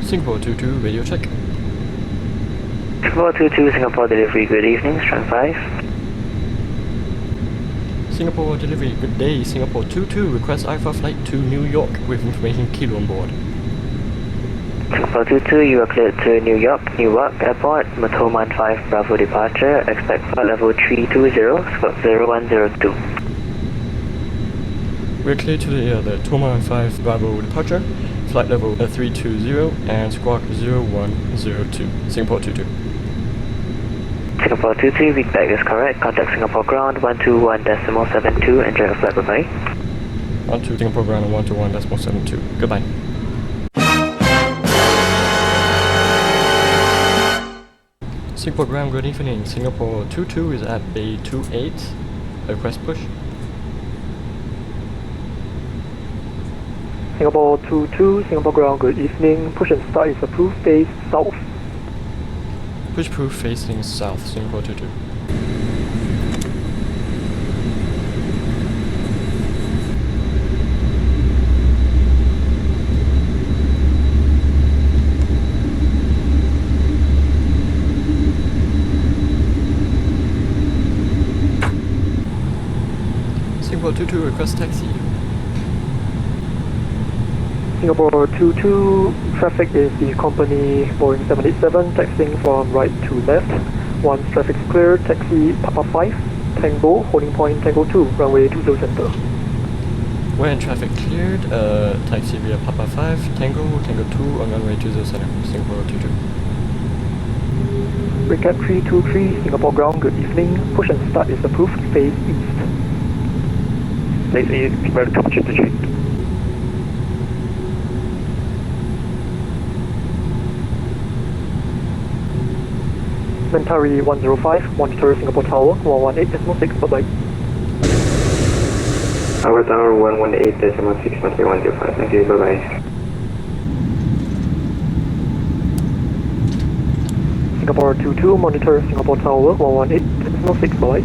Singapore 22, radio check. Singapore 22, Singapore delivery, good evening, strand 5. Singapore delivery, good day. Singapore 22, request IFA flight to New York with information kilo on board. Singapore 22, you are cleared to New York, Newark Airport, Matoma 5 Bravo departure, expect flight level 320, squawk 0102. We're clear to the Toma 5 Bravo departure, flight level 320 and squawk 0102, Singapore 22. Singapore 22, feedback is correct, contact Singapore ground 121.72, enjoy your flight, bye-bye. 12 Singapore ground 121.72, goodbye. Singapore ground, good evening. Singapore 22 is at Bay 28. Request push. Singapore 22, Singapore ground, good evening. Push and start is approved, face south. Push proof facing south, Singapore 22. Singapore 22, request taxi. Singapore 22, traffic is the company Boeing 787, taxiing from right to left. Once traffic is clear, taxi Papa 5, Tango, holding point Tango 2, runway 20 center. When traffic cleared, taxi via Papa 5, Tango 2 on runway 20 center, Singapore 22. Recap 323, Singapore ground, good evening. Push and start is approved, face east. Place east, welcome to the street. Mentari 105, monitor Singapore Tower 118.6, bye-bye. Tower Tower 118.6, Mentari 105, thank you, bye-bye. Singapore 22, monitor Singapore Tower 118.6, bye-bye.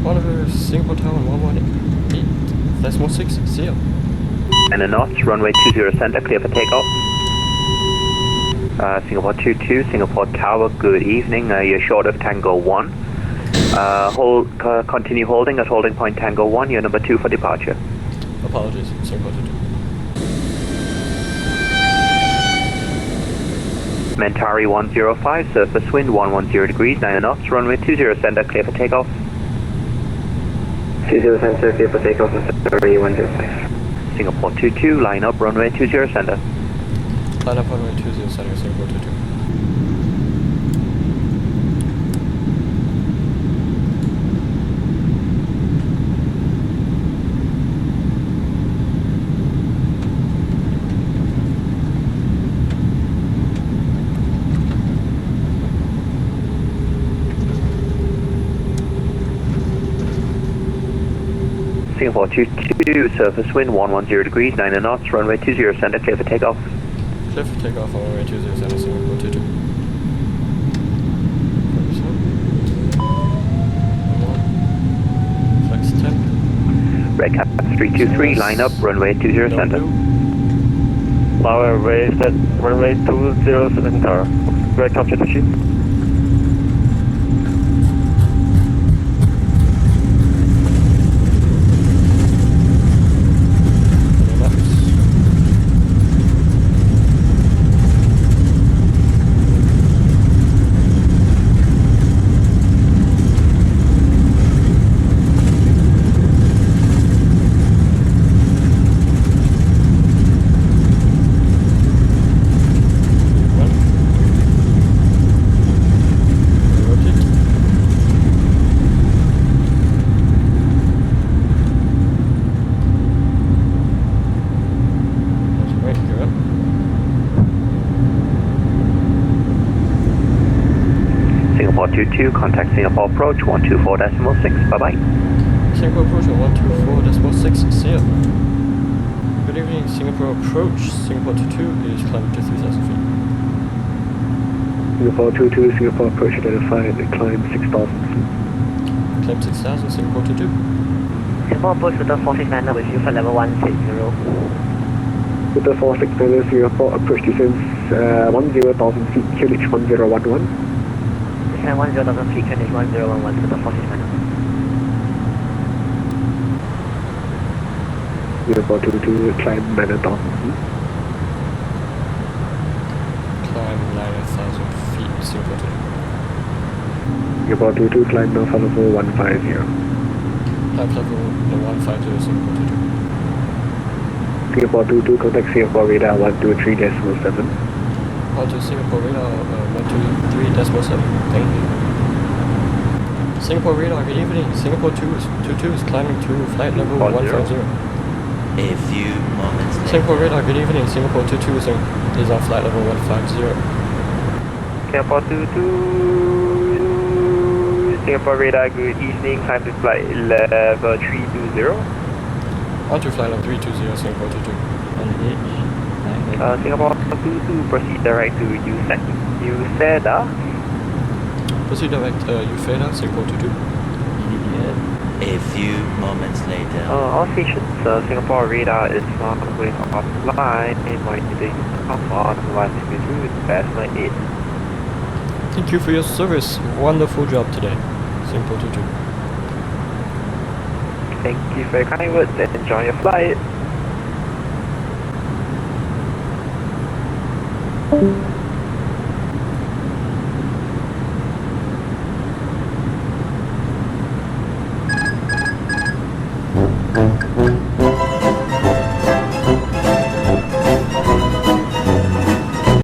Monitor Singapore Tower 118.6, see ya. And a knots, runway 20 center, clear for takeoff. Singapore 22, Singapore Tower, good evening. You're short of Tango 1. Continue holding at holding point Tango 1. You're number 2 for departure. Apologies, Singapore 22. Mentari 105, surface wind 110 degrees, 9 knots, runway 20 center, clear for takeoff. 20 center, clear for takeoff, Mentari 105. Singapore 22, line up, runway 20 center. Line up runway 20 center, Singapore 22. Singapore 22, surface wind 110 degrees, 9 knots, runway 20 center, clear for takeoff. Clear for takeoff on runway 20 center, Singapore 22. Flex 10. Redcap 323, line up, runway 20 center. Lower raise at runway 20 center. Welcome to the ship. Singapore 22, contact Singapore approach 124.6, bye-bye. Singapore approach at 124.6, see ya. Good evening, Singapore approach. Singapore 22 is climbing to 3,000 feet. Singapore 22, Singapore approach identified, climb 6,000 feet. Climb 6,000, Singapore 22. Singapore approach to the 46 manner with you for level 160. Delta 4690 Singapore, approach distance 10,000 feet, QNH 1011. And 10,000 feet, QNH 1011, Delta 4690. Singapore 22, climb 9,000 feet. Climb 9,000 feet, Singapore 22. Singapore 22, climb Alpha level 150. Climb level 150, Singapore 22. Singapore 22, contact Singapore radar 123.7. Onto Singapore radar 123.7. Thank you. Singapore radar, good evening. Singapore 22 is climbing to flight level 150. A few moments later. Singapore radar, good evening. Singapore 22 is on flight level 150. Singapore 22, Singapore radar, good evening, climb to flight level 320. Onto flight level 320, Singapore 22. Singapore 22, proceed direct to USEDA. Proceed direct UFEDA, Singapore 22. A few moments later. All stations, Singapore radar is not going offline, monitoring off on 162, Basma 8. Thank you for your service. Wonderful job today, Singapore 22. Thank you for your kind words and enjoy your flight.